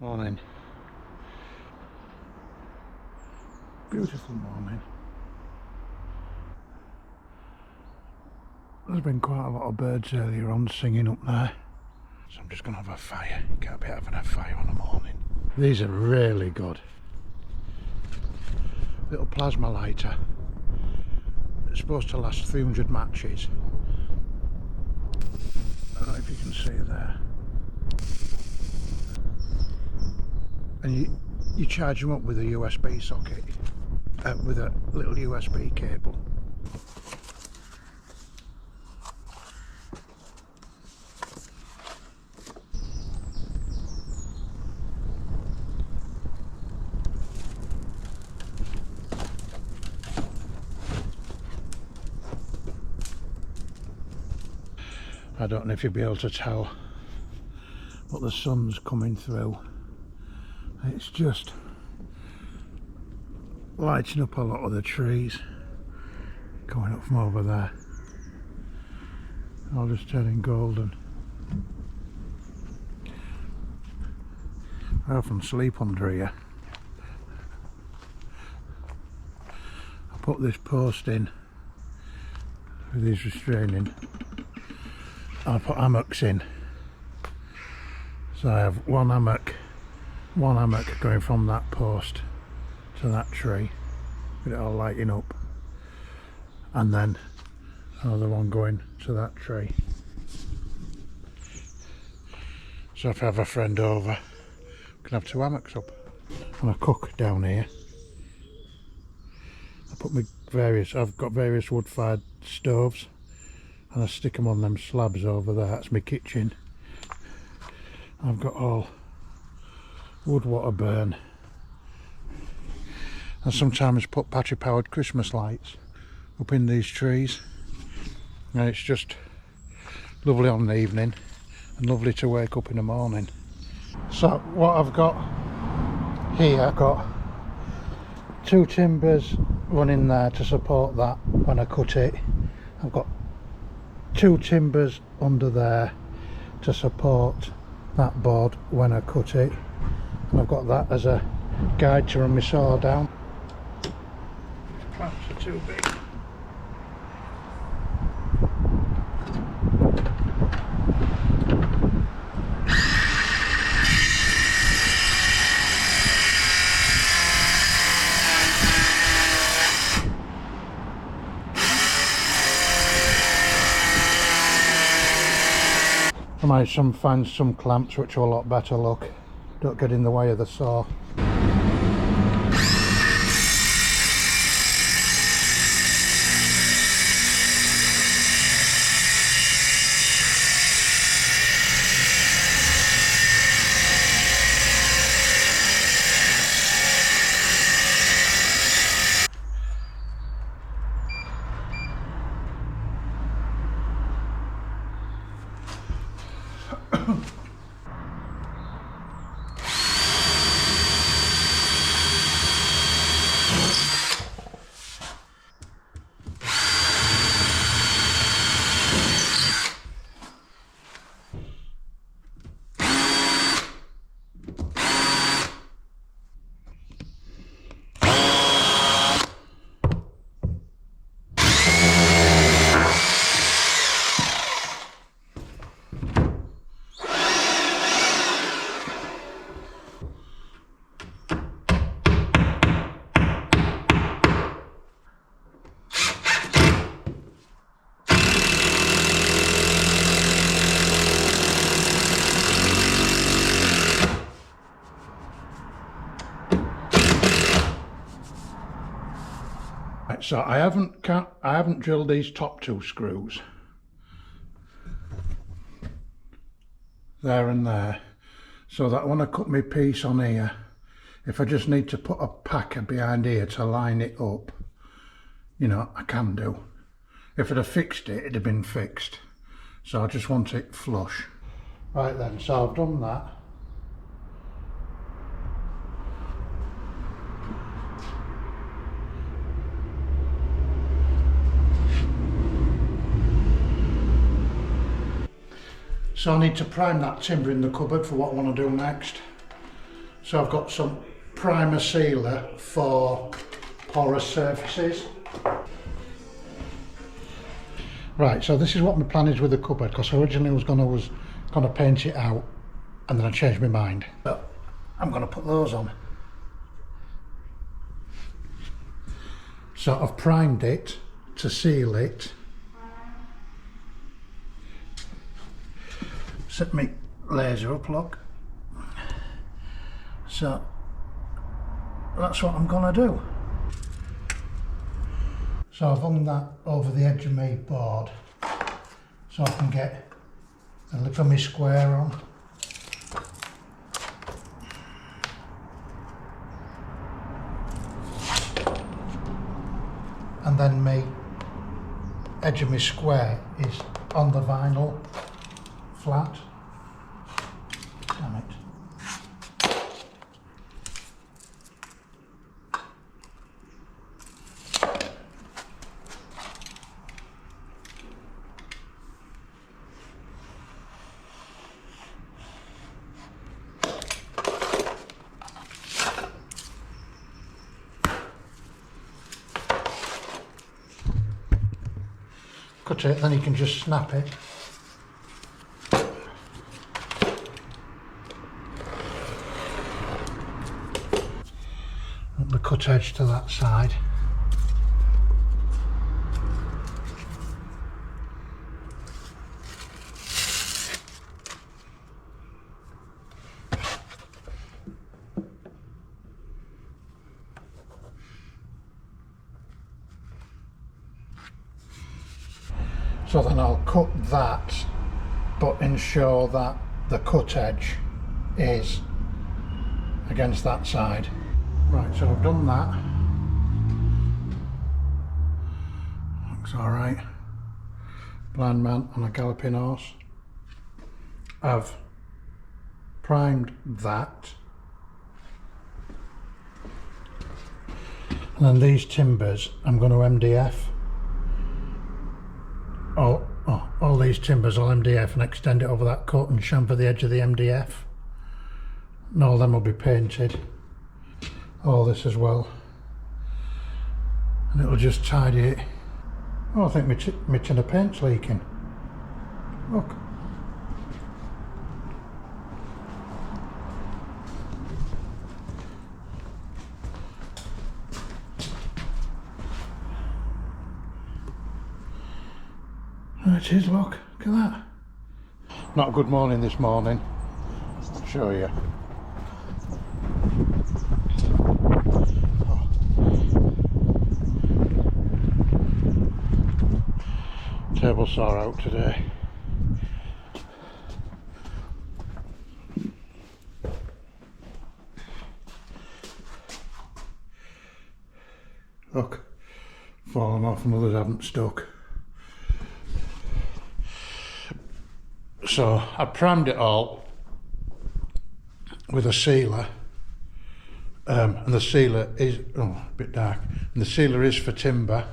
Morning. Beautiful morning. There's been quite a lot of birds earlier on singing up there. So I'm just going to have a fire. You can't be having a fire on a morning. These are really good. Little plasma lighter. It's supposed to last 300 matches. I don't know if you can see there. And you charge them up with a USB socket, with a little USB cable. I don't know if you'll be able to tell, but the sun's coming through. It's just lighting up a lot of the trees coming up from over there. All just turning golden. I often sleep under here. I put this post in with these restraining. I put hammocks in. So I have one hammock going from that post to that tree with it all lighting up, and then another one going to that tree. So if I have a friend over, we can have two hammocks up. And I cook down here. I've got various wood-fired stoves, and I stick them on them slabs over there. That's my kitchen. I've got all wood water burn, and sometimes put battery powered Christmas lights up in these trees, and it's just lovely on the evening and lovely to wake up in the morning. So what I've got here, I've got two timbers running there to support that when I cut it. I've got two timbers under there to support that board when I cut it, and I've got that as a guide to run my saw down. Clamps are too big. I might find some clamps which are a lot better look, don't get in the way of the saw. So I haven't drilled these top two screws there and there, so that when I cut my piece on here, if I just need to put a packer behind here to line it up, you know, I can do. If I'd have fixed it, it'd have been fixed. So I just want it flush. Right then, so I've done that. So I need to prime that timber in the cupboard for what I want to do next. So I've got some primer sealer for porous surfaces. Right, so this is what my plan is with the cupboard, because originally I was gonna paint it out, and then I changed my mind. But I'm gonna put those on. So I've primed it to seal it. Set my laser up, look. So that's what I'm gonna do. So I've hung that over the edge of my board so I can get the lip of my square on. And then my edge of my square is on the vinyl flat. Damn it. Cut it, then you can just snap it. Put the cut edge to that side. So then I'll cut that, but ensure that the cut edge is against that side. Right, so I've done that. Looks alright. Blind man on a galloping horse. I've primed that. And then these timbers I'm going to MDF. All these timbers I'll MDF and extend it over that cut and chamfer the edge of the MDF. And all them will be painted. All this as well. And it'll just tidy it. Oh, I think my tin of paint's leaking. Look. There it is, look at that. Not a good morning this morning. I'll show you. Oh. Table saw out today. Look, fallen off and others haven't stuck. So I primed it all with a sealer, and the sealer is a bit dark, and the sealer is for timber.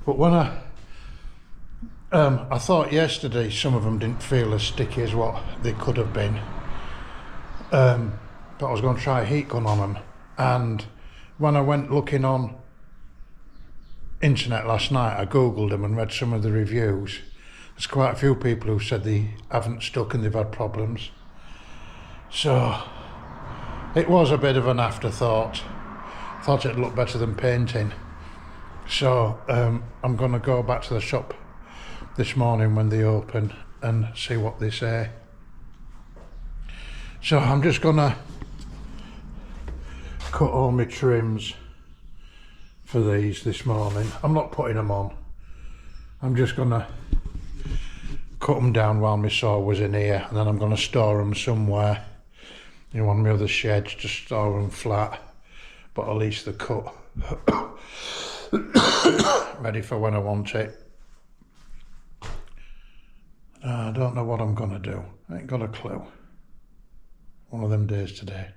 But when I thought yesterday some of them didn't feel as sticky as what they could have been, but I was going to try a heat gun on them, and when I went looking on internet last night, I googled them and read some of the reviews. There's quite a few people who said they haven't stuck and they've had problems. So it was a bit of an afterthought. Thought it'd look better than painting. So I'm going to go back to the shop this morning when they open and see what they say. So I'm just going to cut all my trims for these this morning. I'm not putting them on. I'm just going to cut them down while my saw was in here, and then I'm going to store them somewhere in one of my other sheds, just store them flat, but at least they're cut ready for when I want it. I don't know what I'm going to do. I ain't got a clue. One of them days today.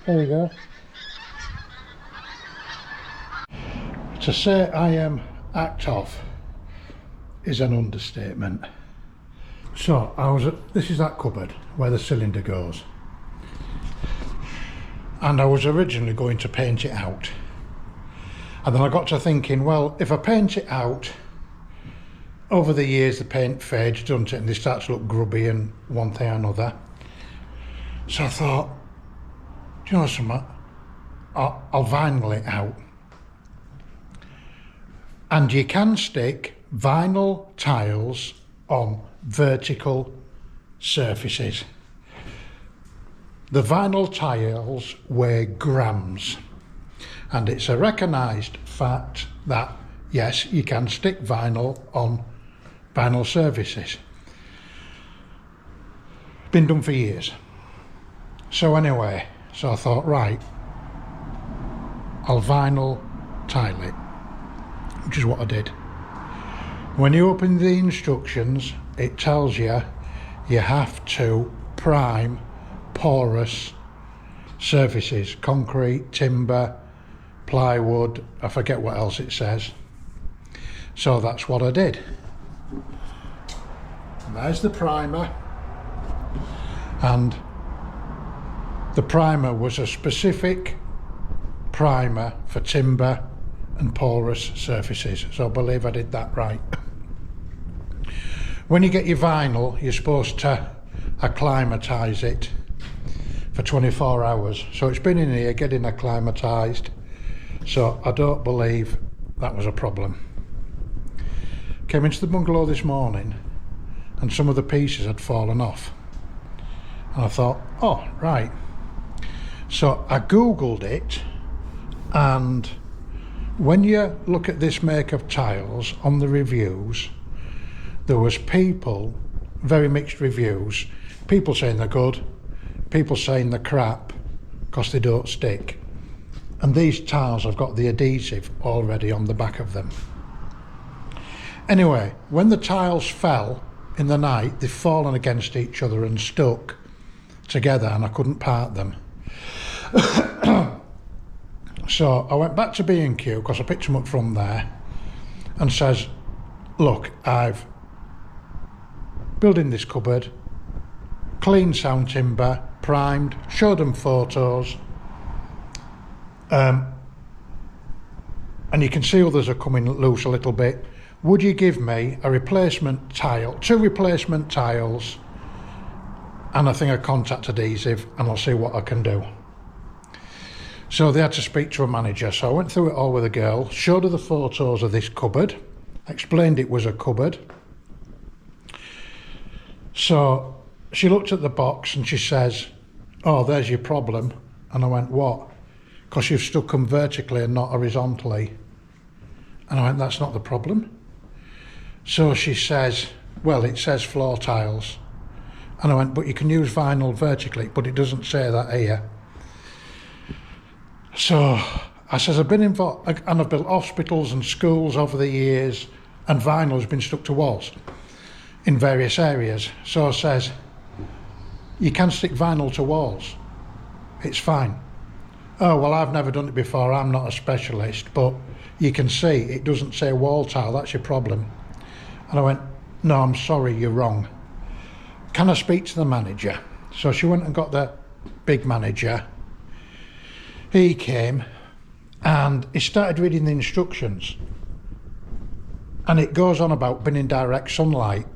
There you go. To say I am act off is an understatement. So this is that cupboard where the cylinder goes, and I was originally going to paint it out, and then I got to thinking, well, if I paint it out, over the years the paint fades, doesn't it, and they start to look grubby and one thing or another. So I thought, do you know something, I'll vinyl it out. And you can stick vinyl tiles on vertical surfaces. The vinyl tiles weigh grams, and it's a recognised fact that yes, you can stick vinyl on vinyl surfaces. Been done for years. So anyway, so I thought, right, I'll vinyl tile it, which is what I did. When you open the instructions, it tells you have to prime porous surfaces, concrete, timber, plywood, I forget what else it says. So that's what I did. And there's the primer, and the primer was a specific primer for timber and porous surfaces, so I believe I did that right. When you get your vinyl, you're supposed to acclimatise it for 24 hours, so it's been in here getting acclimatised, so I don't believe that was a problem. Came into the bungalow this morning and some of the pieces had fallen off, and I thought, oh right, so I googled it, and when you look at this make of tiles on the reviews, there was people, very mixed reviews, people saying they're good, people saying they're crap because they don't stick, and these tiles have got the adhesive already on the back of them. Anyway, when the tiles fell in the night, they've fallen against each other and stuck together, and I couldn't part them. So I went back to B&Q, because I picked them up from there, and says, look, I've building this cupboard, clean sound timber, primed, showed them photos, and you can see others are coming loose a little bit. Would you give me a replacement tile, 2 replacement tiles, and I think a contact adhesive, and I'll see what I can do. So they had to speak to a manager, so I went through it all with a girl, showed her the photos of this cupboard, explained it was a cupboard. So she looked at the box and she says, oh, there's your problem. And I went, what? Because you've stuck them vertically and not horizontally. And I went, that's not the problem. So she says, well, it says floor tiles. And I went, but you can use vinyl vertically, but it doesn't say that here. So I says, I've been involved, and I've built hospitals and schools over the years, and vinyl has been stuck to walls in various areas. So I says, you can stick vinyl to walls, it's fine. Oh, well, I've never done it before, I'm not a specialist, but you can see it doesn't say wall tile, that's your problem. And I went, no, I'm sorry, you're wrong. Can I speak to the manager? So she went and got the big manager. He came and he started reading the instructions, and it goes on about being in direct sunlight,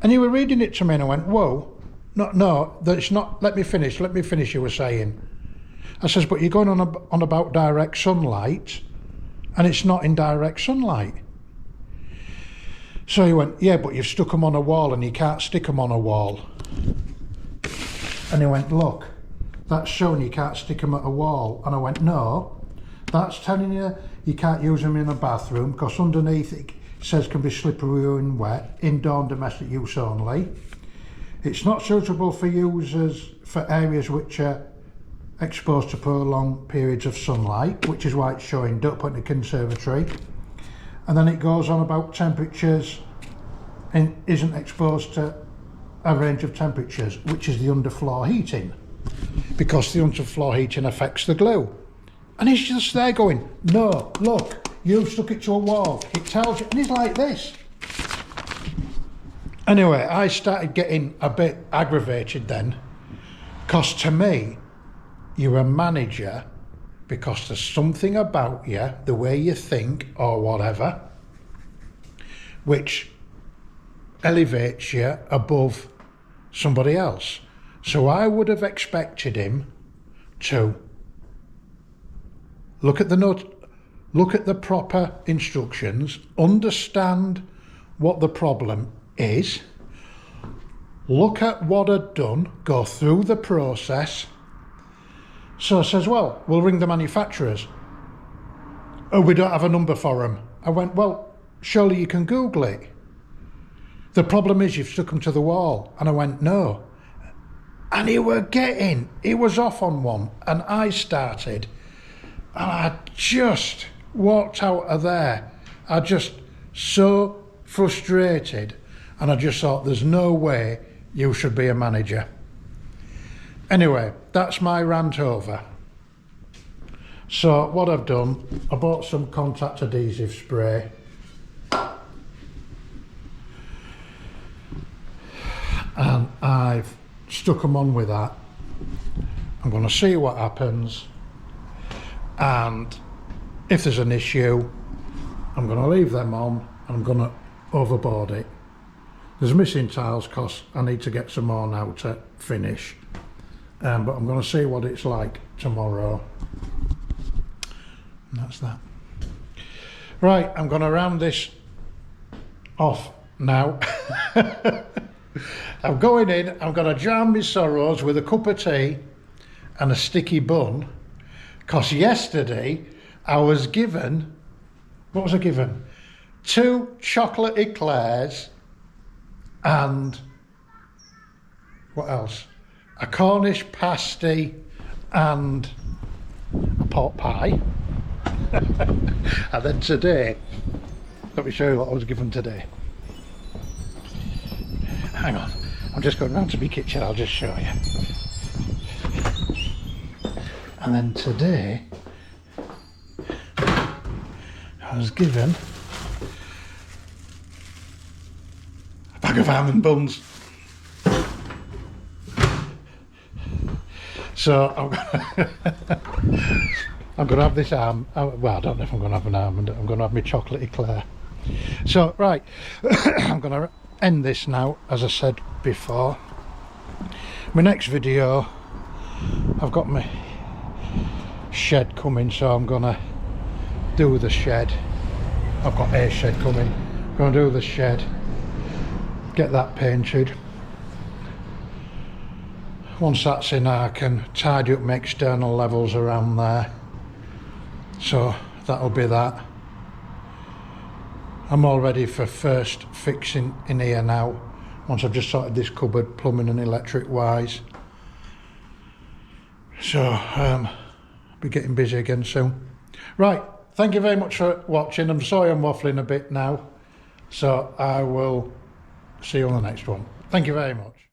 and he was reading it to me and I went, whoa, no, that's not, let me finish, you were saying. I says, but you're going on about direct sunlight, and it's not in direct sunlight. So he went, yeah, but you've stuck them on a wall and you can't stick them on a wall. And he went, look, that's showing you can't stick them at a wall. And I went, no, that's telling you you can't use them in a bathroom, because underneath it says can be slippery and wet, indoor and domestic use only. It's not suitable for users for areas which are exposed to prolonged periods of sunlight, which is why it's showing don't put in a conservatory. And then it goes on about temperatures and isn't exposed to a range of temperatures, which is the underfloor heating. because the underfloor heating affects the glue. And he's just there going, no, look, you've stuck it to a wall, it tells you, and he's like this. Anyway, I started getting a bit aggravated then, because to me, you're a manager because there's something about you, the way you think or whatever, which elevates you above somebody else. So I would have expected him to look at the note, look at the proper instructions, understand what the problem is, look at what I'd done, go through the process. So I says, well, we'll ring the manufacturers. Oh, we don't have a number for them. I went, well, surely you can Google it. The problem is you've stuck them to the wall. And I went, no. And he was off on one. And I started, and I just walked out of there. I just so frustrated. And I just thought, there's no way you should be a manager. Anyway, that's my rant over. So what I've done, I bought some contact adhesive spray. And I've stuck them on with that. I'm going to see what happens. And if there's an issue, I'm going to leave them on and I'm going to overboard it. There's missing tiles because I need to get some more now to finish. But I'm going to see what it's like tomorrow. And that's that. Right, I'm going to round this off now. I'm going in, I'm going to drown my sorrows with a cup of tea and a sticky bun. Because yesterday I was given, what was I given? 2 chocolate eclairs and what else? A Cornish pasty and a pot pie. And then today, let me show you what I was given today. Hang on, I'm just going round to my kitchen, I'll just show you. And then today, I was given a bag of almond buns. So I'm going to have this well, I don't know if I'm going to have an almond, I'm going to have my chocolate eclair. So, right, I'm going to end this now, as I said before. My next video, I've got my shed coming, so I'm going to do the shed. I've got a shed coming. I'm going to do the shed, get that painted. Once that's in, I can tidy up my external levels around there. So that'll be that. I'm all ready for first fixing in here now, once I've just sorted this cupboard plumbing and electric wise. So I'll be getting busy again soon. Right, thank you very much for watching. I'm sorry I'm waffling a bit now, so I will see you on the next one. Thank you very much.